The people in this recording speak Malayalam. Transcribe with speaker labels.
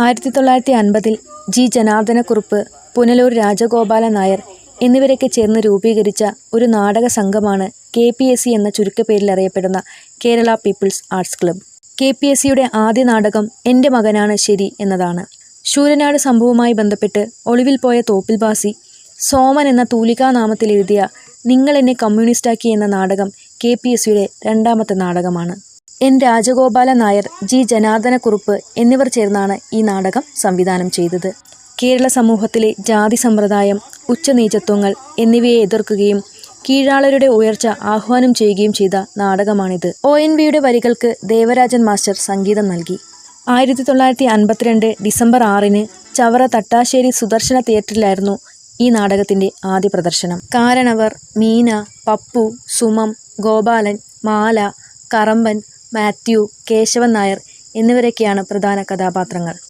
Speaker 1: 1950 ജി ജനാർദ്ദനക്കുറുപ്പ്, പുനലൂർ രാജഗോപാലൻ നായർ എന്നിവരൊക്കെ ചേർന്ന് രൂപീകരിച്ച ഒരു നാടക സംഘമാണ് KPSC എന്ന ചുരുക്കപ്പേരിൽ അറിയപ്പെടുന്ന കേരള പീപ്പിൾസ് ആർട്സ് ക്ലബ്ബ്. KPSCയുടെ ആദ്യ നാടകം എൻ്റെ മകനാണ് ശരി എന്നതാണ്. ശൂരനാട് സംഭവവുമായി ബന്ധപ്പെട്ട് ഒളിവിൽ പോയ തോപ്പിൽ ഭാസി സോമൻ എന്ന തൂലികാനാമത്തിൽ എഴുതിയ നിങ്ങൾ എന്നെ കമ്മ്യൂണിസ്റ്റാക്കി എന്ന നാടകം KPSCയുടെ രണ്ടാമത്തെ നാടകമാണ്. N. രാജഗോപാലൻ നായർ, ജി ജനാർദ്ദനക്കുറുപ്പ് എന്നിവർ ചേർന്നാണ് ഈ നാടകം സംവിധാനം ചെയ്തത്. കേരള സമൂഹത്തിലെ ജാതി സമ്പ്രദായം, ഉച്ചനീചത്വങ്ങൾ എന്നിവയെ എതിർക്കുകയും കീഴാളരുടെ ഉയർച്ച ആഹ്വാനം ചെയ്യുകയും ചെയ്ത നാടകമാണിത്. ONVയുടെ വരികൾക്ക് ദേവരാജൻ മാസ്റ്റർ സംഗീതം നൽകി. 1952 ഡിസംബർ 6 ചവറ തട്ടാശ്ശേരി സുദർശന തിയേറ്ററിലായിരുന്നു ഈ നാടകത്തിൻ്റെ ആദ്യ പ്രദർശനം. കാരണവർ, മീന, പപ്പു, സുമം, ഗോപാലൻ, മാല, കറമ്പൻ, മാത്യു, കേശവൻ നായർ എന്നിവരൊക്കെയാണ് പ്രധാന കഥാപാത്രങ്ങൾ.